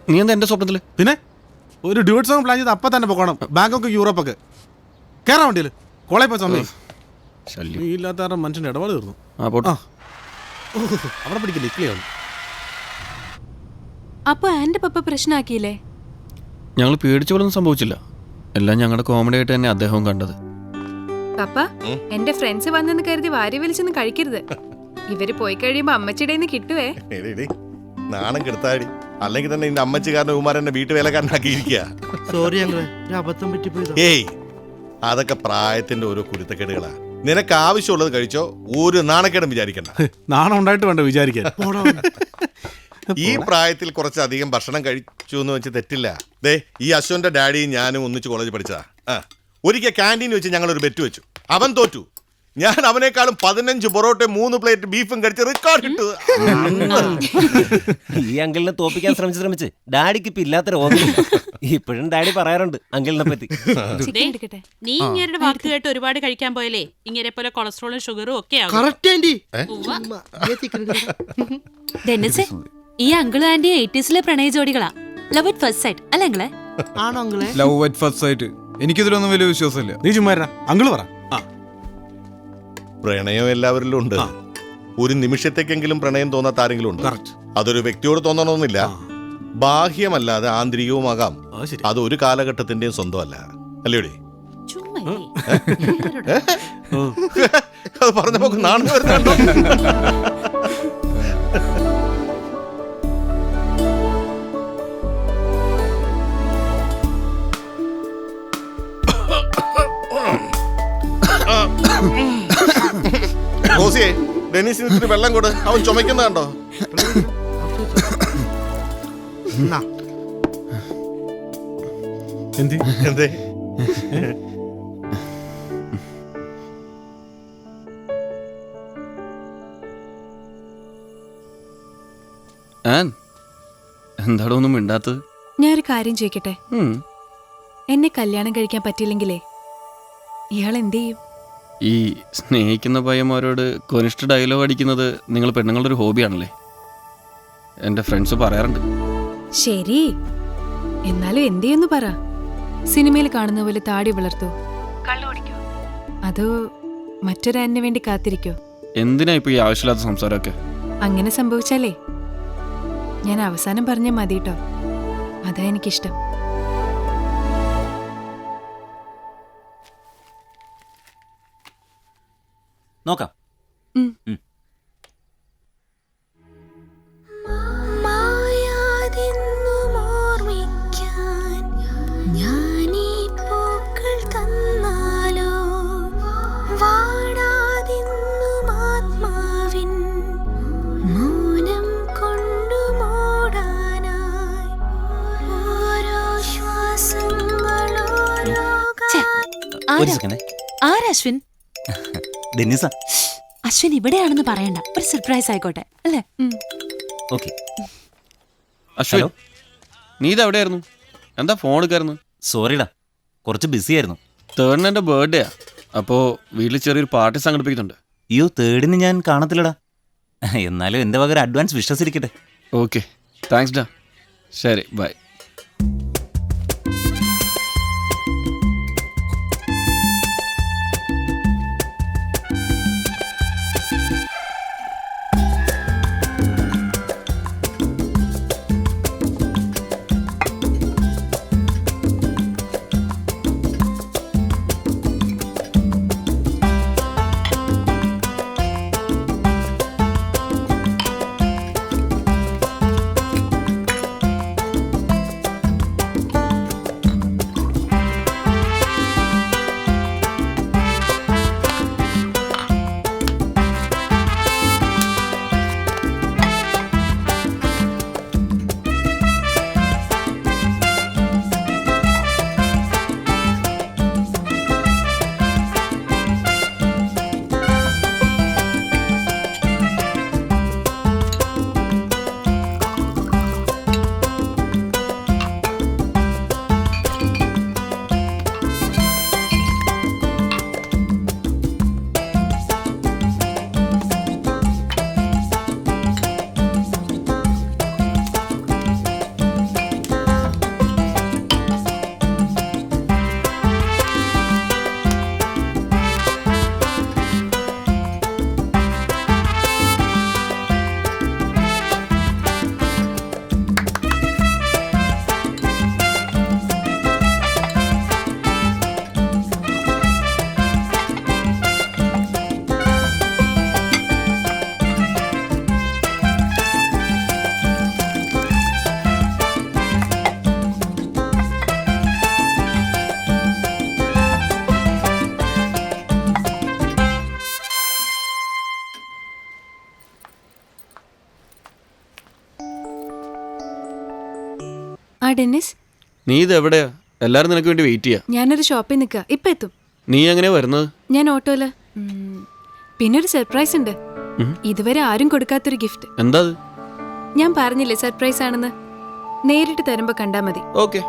നീ എന്താ എന്റെ സ്വപ്നത്തില്? പിന്നെ ഒരു ഡ്യൂട്ട് സോങ് പ്ലാൻ ചെയ്ത് അപ്പം തന്നെ പോകണം. ബാങ്കോക്ക് യൂറോപ്പൊക്കെ കയറാൻ വണ്ടിയിൽ കോളേജ് പോയി സമയം നീ ഇല്ലാത്ത മനുഷ്യൻ്റെ ഇടപാട് തീർന്നു. അവിടെ പിടിക്കില്ല ഇക്ലിയാണ്. അപ്പൊ ആന്റെ പപ്പ പ്രശ്നമാക്കിയില്ലേ? ഞങ്ങൾ പേടിച്ചോളൊന്നും സംഭവിച്ചില്ല. എല്ലാം ഞങ്ങളുടെ കോമഡി ആയിട്ട് തന്നെ അദ്ദേഹവും കണ്ടത്. പപ്പ എന്റെ ഫ്രണ്ട്സ് വന്നെന്ന് കരുതി വാരി വലിച്ചൊന്നും കഴിക്കരുത്. ഇവര് പോയി കഴിയുമ്പോ അമ്മച്ചിയുടെ കിട്ടുവേ. നാണം കെടുത്താടി, അല്ലെങ്കിൽ തന്നെ എന്റെ അമ്മച്ചിക്കാരന്റെ കുമാരൻ എന്നെ വീട്ടുവേലക്കാരനാക്കിയിരിക്കുക. സോറി ഞങ്ങള് അബദ്ധം പറ്റിപ്പോയി. ഏയ് അതൊക്കെ പ്രായത്തിന്റെ ഓരോ കുരുത്തക്കേടുകളാ. നിനക്ക് ആവശ്യമുള്ളത് കഴിച്ചോ, ഒരു നാണക്കേടും വിചാരിക്കണ്ട. നാണം ഉണ്ടായിട്ട് വേണ്ട വിചാരിക്കാൻ. ഈ പ്രായത്തിൽ കുറച്ചധികം ഭക്ഷണം കഴിച്ചു എന്ന് വെച്ച് തെറ്റില്ല. ദേ ഈ അശ്വന്റെ ഡാഡിയും ഞാനും ഒന്നിച്ച് കോളേജ് പഠിച്ചതാ. ഒരിക്കൽ ക്യാൻറ്റീൻ വെച്ച് ഞങ്ങൾ ഒരു ബെറ്റ് വെച്ചു. അവൻ തോറ്റു. ഞാൻ അവനേക്കാളും 15 പൊറോട്ടയും 3 പ്ലേറ്റ് ബീഫും കഴിച്ച് റെക്കോർഡ് ഇട്ടു. ഈ അങ്കിളിനെ തോപ്പിക്കാൻ ശ്രമിച്ച് ഡാഡിക്ക് ഇപ്പൊ ഇല്ലാത്ത രോഗം. ഇപ്പോഴും ഡാഡി പറയാറുണ്ട് അങ്കിളിനെ പറ്റി. നീ ഇങ്ങനെ വാക്ക് കേട്ട് ഒരുപാട് കഴിക്കാൻ പോയല്ലേ ഇങ്ങനെ പോലെ കൊളസ്ട്രോളും ഷുഗറും ഒക്കെ ആവും. ഈ അങ്കിളും ആന്റി 80s പ്രണയ ജോഡികളാ. ലവ് അറ്റ് ഫസ്റ്റ് സൈറ്റ് അല്ലേ അങ്കിളെ? ആണോ അങ്കിളെ? ലവ് അറ്റ് ഫസ്റ്റ് സൈറ്റ് എനിക്കിതിലൊന്നും വലിയ വിശ്വാസമില്ല. നീ ചുമ്മാ അങ്കിള് പറ. പ്രണയം എല്ലാവരിലും ഉണ്ട്. ഒരു നിമിഷത്തേക്കെങ്കിലും പ്രണയം തോന്നാത്ത ആരെങ്കിലും ഉണ്ട്. അതൊരു വ്യക്തിയോട് തോന്നണമെന്നില്ല. ബാഹ്യമല്ലാതെ ആന്തരികവുമാകാം. അത് ഒരു കാലഘട്ടത്തിന്റെയും സ്വന്തമല്ല. അല്ലേടി? അത് പറഞ്ഞപ്പോ നാണം വരുന്നുണ്ടോ? റോസിയെ ഡെന്നീസിന് ഇത്തിരി വെള്ളം കൊടു. അവൻ ചുമക്കുന്ന കണ്ടോ? എന്തേ എന്താടോ ഒന്നും മിണ്ടാത്തത്? ഞാനൊരു കാര്യം ചോദിക്കട്ടെ. എന്നെ കല്യാണം കഴിക്കാൻ പറ്റിയില്ലെങ്കിലേ ഇയാൾ എന്ത് ചെയ്യും? ഈ സ്നേഹിക്കുന്ന പയ്യന്മാരോട് കൊനിഷ്ഠ ഡയലോഗ് അടിക്കുന്നത് നിങ്ങൾ പെണ്ണുങ്ങളുടെ ഒരു ഹോബിയാണല്ലേ? എൻ്റെ ഫ്രണ്ട്സ് പറയാറുണ്ട്. ശരി, എന്നാലും എന്ത് ചെയ്യുന്നു പറ. സിനിമയിൽ കാണുന്ന പോലെ താടി വളർത്തോ, കള്ളുകുടിക്കോ, അതോ മറ്റൊരാനിന് വേണ്ടി കാത്തിരിക്കോ? എന്തിനാ ഇപ്പൊ ഈ ആവശ്യമില്ലാത്ത സംസാരമൊക്കെ? അങ്ങനെ സംഭവിച്ചാലേ ഞാൻ അവസാനം പറഞ്ഞ മതി കേട്ടോ. അതാ എനിക്കിഷ്ടം. നോക്കാം. ആരശ്വിൻ? ഡെന്നിസാ. അശ്വിൻ ഇവിടെയാണെന്ന് പറയണ്ട, ഒരു സർപ്രൈസ് ആയിക്കോട്ടെ അല്ലേ? ഓക്കെ. അശ്വിൻ, നീ ഇത് എവിടെയായിരുന്നു? എന്താ ഫോൺ എടുക്കായിരുന്നു? സോറിടാ, കുറച്ച് ബിസി ആയിരുന്നു. 3rd എൻ്റെ ബർത്ത്ഡേയാ. അപ്പോൾ വീട്ടിൽ ചെറിയൊരു പാർട്ടി സംഘടിപ്പിക്കുന്നുണ്ട്. അയ്യോ, 3rd ഞാൻ കാണത്തില്ലടാ. എന്നാലും എൻ്റെ വക ഒരു അഡ്വാൻസ് വിശ്വസിരിക്കട്ടെ. ഓക്കെ, താങ്ക്സ് ഡാ. ശരി, ബൈ. ആ ഡെന്നിസ്, നീ ഇത് എവിടെയാ? എല്ലാരും നിനക്ക് വേണ്ടി വെയിറ്റ് ചെയ്യാ. ഞാനൊരു ഷോപ്പിൽ നിൽക്കുക, ഇപ്പം എത്തും. നീ എങ്ങനെയാ വരുന്നത്? ഞാൻ ഓട്ടോയില്. പിന്നെ ഒരു സർപ്രൈസ് ഉണ്ട്. ഇതുവരെ ആരും കൊടുക്കാത്തൊരു ഗിഫ്റ്റ്. എന്താ അത്? ഞാൻ പറഞ്ഞില്ലേ സർപ്രൈസ് ആണെന്ന്. നേരിട്ട് തരുമ്പോ കണ്ടാ മതി. ഓക്കെ.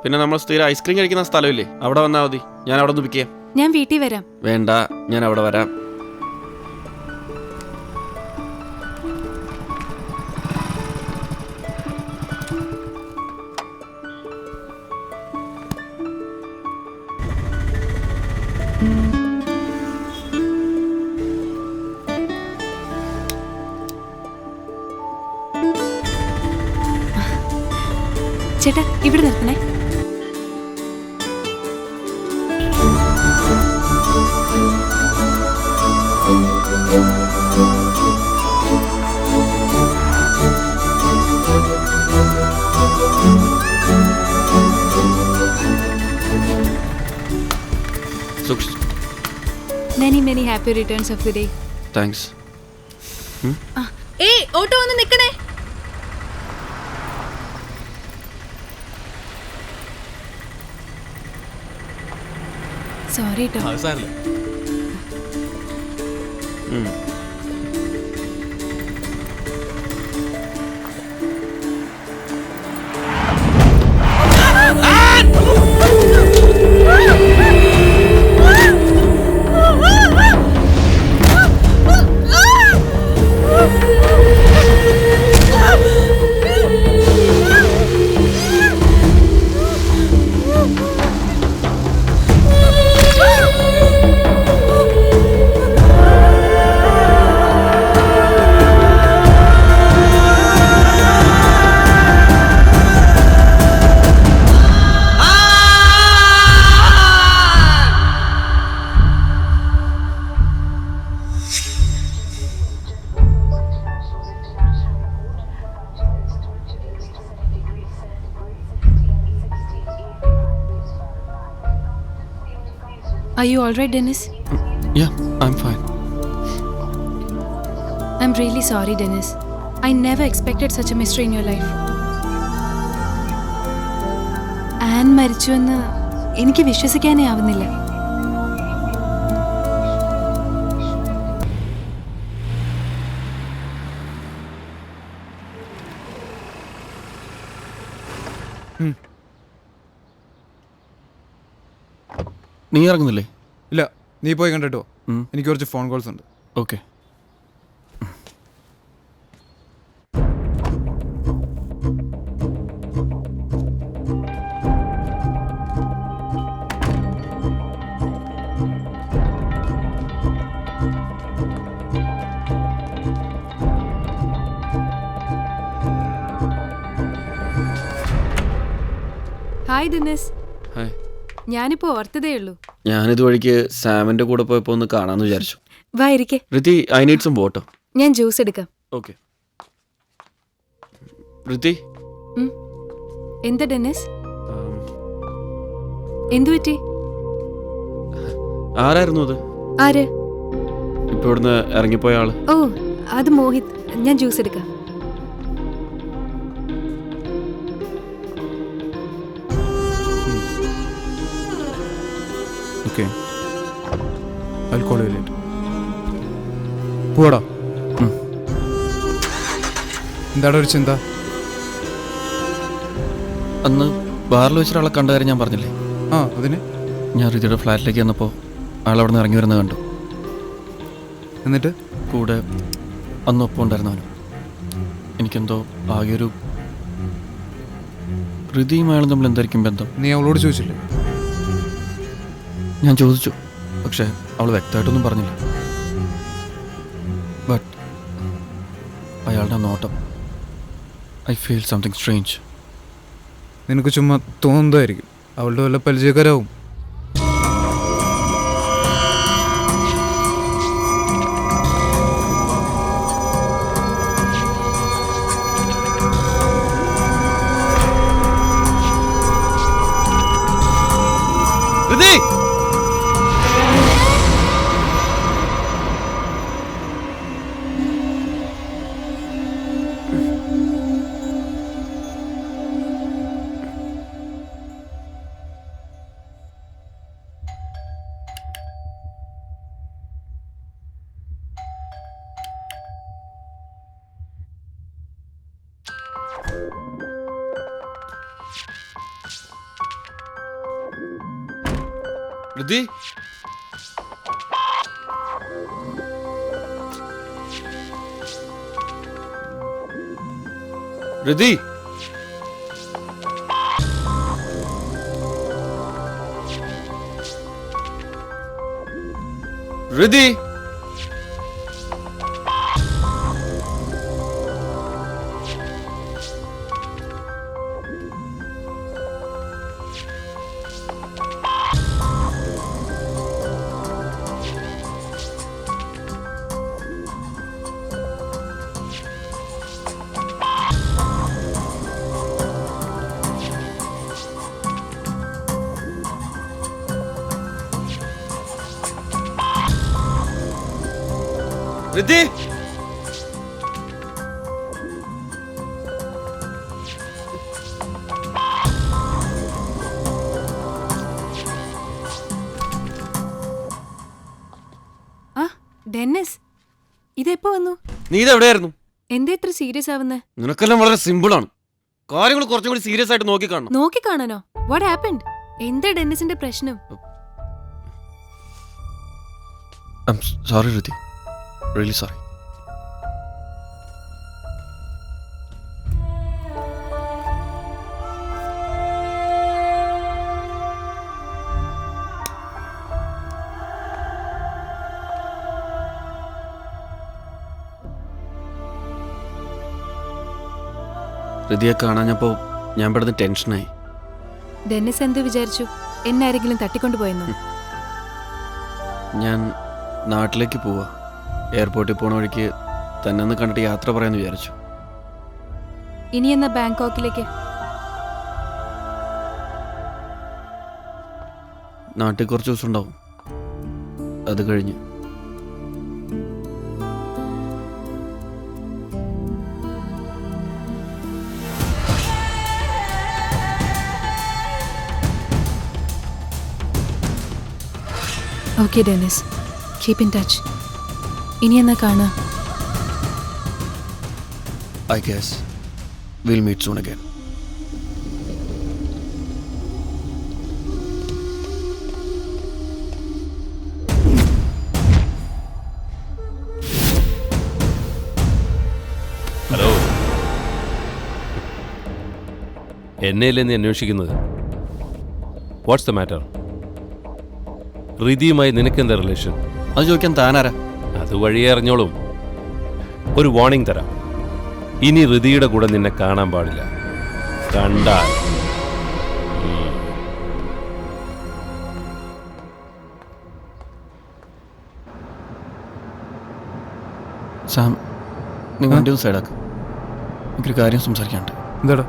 പിന്നെ നമ്മൾ സ്ഥിരം ഐസ്ക്രീം കഴിക്കുന്ന സ്ഥലമില്ലേ, അവിടെ വന്നാൽ മതി. ഞാൻ അവിടെ നിന്ന് പിക്ക് ചെയ്യാം. ഞാൻ വീട്ടിൽ വരാം. വേണ്ട, ഞാൻ അവിടെ വരാം. ചേട്ടാ, ഇവിടെ നിർത്തണേ. സൂക്ഷിച്ചു. Many many happy returns of the day. Thanks. ഏയ്, ഓട്ടോ ഒന്ന് നിൽക്കണേ. സോറി കേട്ടോ. Are you all right, Dennis? Yeah, I'm fine. I'm really sorry, Dennis. I never expected such a mystery in your life. Ann മരിച്ചുവെന്ന് എനിക്ക് വിശ്വസിക്കാനേ ആവുന്നില്ല. നീ ഇറങ്ങുന്നില്ലേ? ഇല്ല, നീ പോയി കണ്ടിട്ടോ. എനിക്ക് കുറച്ച് ഫോൺ കോൾസ് ഉണ്ട്. ഓക്കെ. Hi Dennis. ഹായ്. ഞാനിപ്പോ ഓർത്തതേ ഉള്ളൂ. ഞാനിത് വഴിക്ക് സാമിന്റെ കൂടെ പോയപ്പോ ഒന്ന് കാണാന്ന് വിചാരിച്ചു. വാ ഇരിക്കെ. Rithi, I need some water. ഞാൻ ജ്യൂസ് എടുക്കാം. ഓക്കെ. ഋതി, എന്താ ഡെന്നിസ്? എന്തു പറ്റി? ആരായിരുന്നു അത്? ആര്? ഇപ്പൊ ഇവിടുന്ന് ഇറങ്ങിപ്പോയ ആള്. ഓ, അത് മോഹിത്. ഞാൻ ജ്യൂസ് എടുക്കാം. Okay, I'll call you later. പോടാ. എന്താടാ ഒരു ചിന്ത? അന്ന് ബാറിൽ വെച്ചൊരാളെ കണ്ട കാര്യം ഞാൻ പറഞ്ഞില്ലേ? ആ, അതിന് ഞാൻ ഋതിയുടെ ഫ്ലാറ്റിലേക്ക് വന്നപ്പോൾ ആൾ അവിടെ നിന്ന് ഇറങ്ങി വരുന്നത് കണ്ടു. എന്നിട്ട് കൂടെ അന്ന് ഒപ്പം ഉണ്ടായിരുന്നവനും. എനിക്കെന്തോ ആകെ ഒരു ഋതിയും അയാളും തമ്മിൽ എന്തായിരിക്കും ബന്ധം? നീ അവളോട് ചോദിച്ചില്ലേ? ഞാൻ ചോദിച്ചു, പക്ഷേ അവൾ വ്യക്തമായിട്ടൊന്നും പറഞ്ഞില്ല. ബട്ട് അയാളുടെ നോട്ടം, ഐ ഫീൽ സംതിങ് സ്ട്രേഞ്ച്. നിനക്ക് ചുമ്മാ തോന്നുന്നതായിരിക്കും. അവളുടെ വല്ല പരിചയക്കാരാവും. ഋതി ഋതി ഋതി ഋതി ആ ഡെന്നിസ് ഇതെപ്പോ വന്നു? നീ ഇതെവിടെയായിരുന്നു? എന്താ ഇത്ര സീരിയസ് ആവുന്നേ? നിനക്കെല്ലാം വളരെ സിമ്പിളാണ്. കാര്യങ്ങൾ കുറച്ചും കൂടി സീരിയസ് ആയിട്ട് നോക്കിക്കാണണം. നോക്കിക്കാണാനോ? What happened? എന്താ ഡെന്നിസിന്റെ പ്രശ്നം? Sorry Rithi, really sorry. ഋതിയെ കാണാഞ്ഞപ്പോ ഞാൻ പെടുന്ന ടെൻഷനായി. ഡെന്നിസ് എന്ത് വിചാരിച്ചു? എന്നെ ആരെങ്കിലും തട്ടിക്കൊണ്ടുപോയെന്നോ? ഞാൻ നാട്ടിലേക്ക് പോവാ. എയർപോർട്ടിൽ പോണ വഴിക്ക് തന്നെ ഒന്ന് കണ്ടിട്ട് യാത്ര പറയാമെന്ന് വിചാരിച്ചു. ഇനി എന്നാ ബാങ്കോക്കിലേക്ക്? നാട്ടിൽ കുറച്ച് ദിവസം ഉണ്ടാവും. അത് കഴിഞ്ഞ് okay Dennis, keep in touch. ഇനി എന്നാ കാണാ? I guess we'll meet soon again. Hello, എന്നെയല്ലേ നീ അന്വേഷിക്കുന്നത്? What's the matter? ഋതിയുമായി നിനക്കെന്താ റിലേഷൻ? അത് ചോദിക്കാൻ താനാരാ? അത് വഴിയേ അറിഞ്ഞോളും. ഒരു വാർണിംഗ് തരാം. ഇനി ഋതിയുടെ കൂടെ നിന്നെ കാണാൻ പാടില്ല. കണ്ടാൽ സാം, നീ വണ്ടി ഒന്ന് സൈഡാക്ക്. എനിക്കൊരു കാര്യം സംസാരിക്കാനുണ്ട്. എന്താടാ?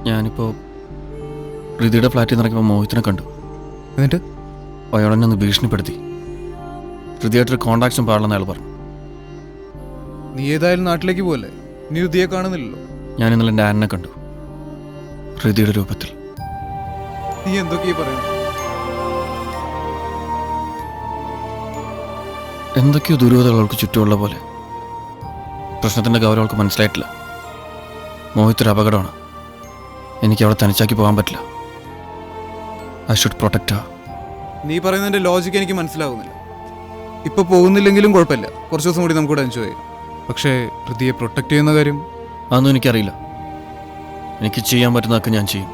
ഞാനിപ്പോൾ ഋതിയുടെ ഫ്ലാറ്റിൽ നിന്ന് ഇറങ്ങിയപ്പോൾ മോഹിത്തിനെ കണ്ടു. എന്നിട്ട് അയാളെന്നെ ഒന്ന് ഭീഷണിപ്പെടുത്തി. ഋതിയായിട്ടൊരു കോണ്ടാക്ട്സും പാടില്ലെന്ന് അയാൾ പറഞ്ഞു. നീ ഏതായാലും നാട്ടിലേക്ക് പോവല്ലേ? നീ ഋതിയെ കാണുന്നില്ലല്ലോ. ഞാൻ ഇന്നലെ എൻ്റെ ആനിനെ കണ്ടു, ഋതിയുടെ രൂപത്തിൽ. നീ എന്തൊക്കെയാ പറയുന്നത്? എന്തൊക്കെയോ ദുരൂഹതകൾ അവൾക്ക് ചുറ്റുമുള്ള പോലെ. പ്രശ്നത്തിൻ്റെ ഗൗരവം അവൾക്ക് മനസ്സിലായിട്ടില്ല. മോഹിത്തൊരു അപകടമാണ്. എനിക്ക് അവളെ തനിച്ചാക്കി പോകാൻ പറ്റില്ല. I should protect Har. നീ പറയുന്നതിന്റെ ലോജിക്ക് എനിക്ക് മനസ്സിലാവുന്നില്ല. ഇപ്പൊ പോകുന്നില്ലെങ്കിലും കുഴപ്പമില്ല, കുറച്ച് ദിവസം കൂടി നമുക്കൂടെ എൻജോയ് ചെയ്യാം. പക്ഷേ ഋതിയെ പ്രൊട്ടക്ട് ചെയ്യുന്ന കാര്യം അതൊന്നും എനിക്കറിയില്ല. എനിക്ക് ചെയ്യാൻ പറ്റുന്നതൊക്കെ ഞാൻ ചെയ്യും.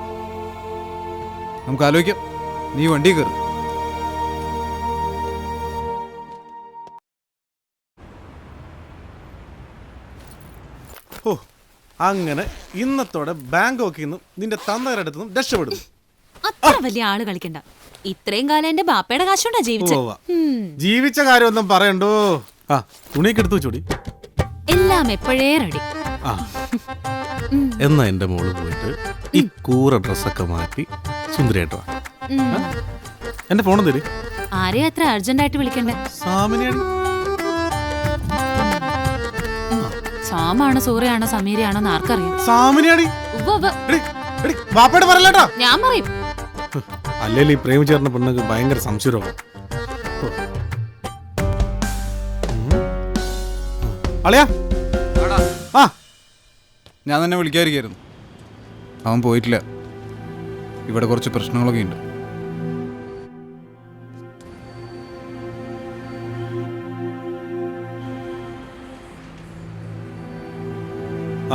നമുക്ക് ആലോചിക്കാം. നീ വണ്ടി കയറി. ഓ, അങ്ങനെ ഇന്നത്തോടെ ബാങ്കോക്കിൽ നിന്നും നിന്റെ തന്നവരുടെ അടുത്ത് നിന്നും രക്ഷപ്പെടുന്നു. അത്ര വലിയ ആള് കളിക്കണ്ട. ഇത്രയും കാലം എന്റെ ബാപ്പയുടെ കാശുകൊണ്ടാ ജീവിച്ചത്. ഉവ്വ. ജീവിച്ച കാര്യമൊന്നും പറയണ്ടോ. ആ, തുണിയൊക്കെ എടുത്തു വെച്ചോടി. എല്ലാം എപ്പോഴേ റെഡി. ആ, എന്നാ എന്റെ മോള് പോയിട്ട് ഈ കൂറ ഡ്രസ്സൊക്കെ മാറ്റി സുന്ദരിയായിട്ട് വാ. എന്റെ ഫോണും തരും. ആരെയും അത്ര അർജന്റ് ആയിട്ട് വിളിക്കണ്ടേ. സാമിനിയാണ്. സാമാണോ സൂറയാണോ സമീരയാണോന്ന് ആർക്കറിയാം. സാമിനിയാടി ഉവ്വ് ഉവ്വ്. വാപ്പയോട് പറയല്ലേട്ടാ. ഞാൻ പറയും. അല്ലെങ്കിൽ ഈ പ്രേമിച്ചേർന്ന പെണ്ണുക്ക് ഭയങ്കര സംശയമാണ്. അളിയാ ആ ഞാൻ തന്നെ വിളിക്കാതിരിക്കായിരുന്നു. അവൻ പോയിട്ടില്ല. ഇവിടെ കുറച്ച് പ്രശ്നങ്ങളൊക്കെ ഉണ്ട്.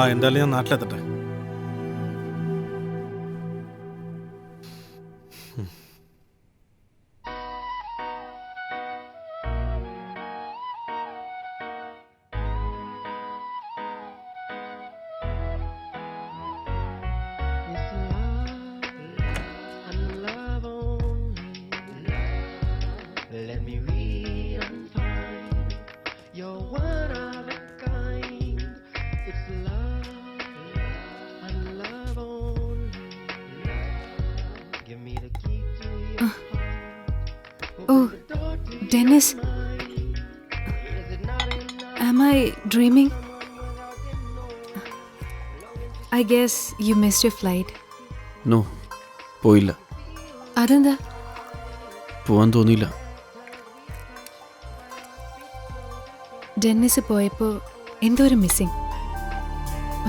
ആ എന്തായാലും ഞാൻ നാട്ടിലെത്തട്ടെ. Oh, Dennis. Am I dreaming? I guess you missed your flight. No, പോയില്ല. അതെന്താ? പോവാൻ തോന്നിയില്ല. ഡെന്നിസ് പോയപ്പോ എന്തോ ഒരു മിസ്സിങ്.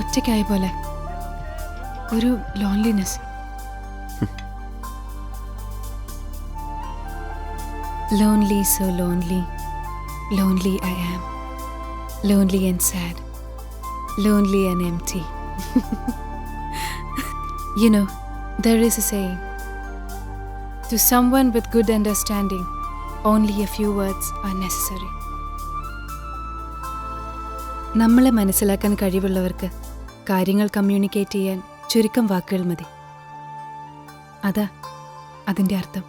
ഒറ്റയ്ക്കായ പോലെ ഒരു loneliness. Lonely, so lonely. Lonely I am. Lonely and sad. Lonely and empty. You know, there is a saying. To someone with good understanding, only a few words are necessary. നമ്മളെ മനസ്സിലാക്കാൻ കഴിവുള്ളവർക്ക് കാര്യങ്ങൾ communicate ചെയ്യാൻ ചുരുക്കം വാക്കുകൾ മതി. അതാ അതിൻ്റെ അർത്ഥം.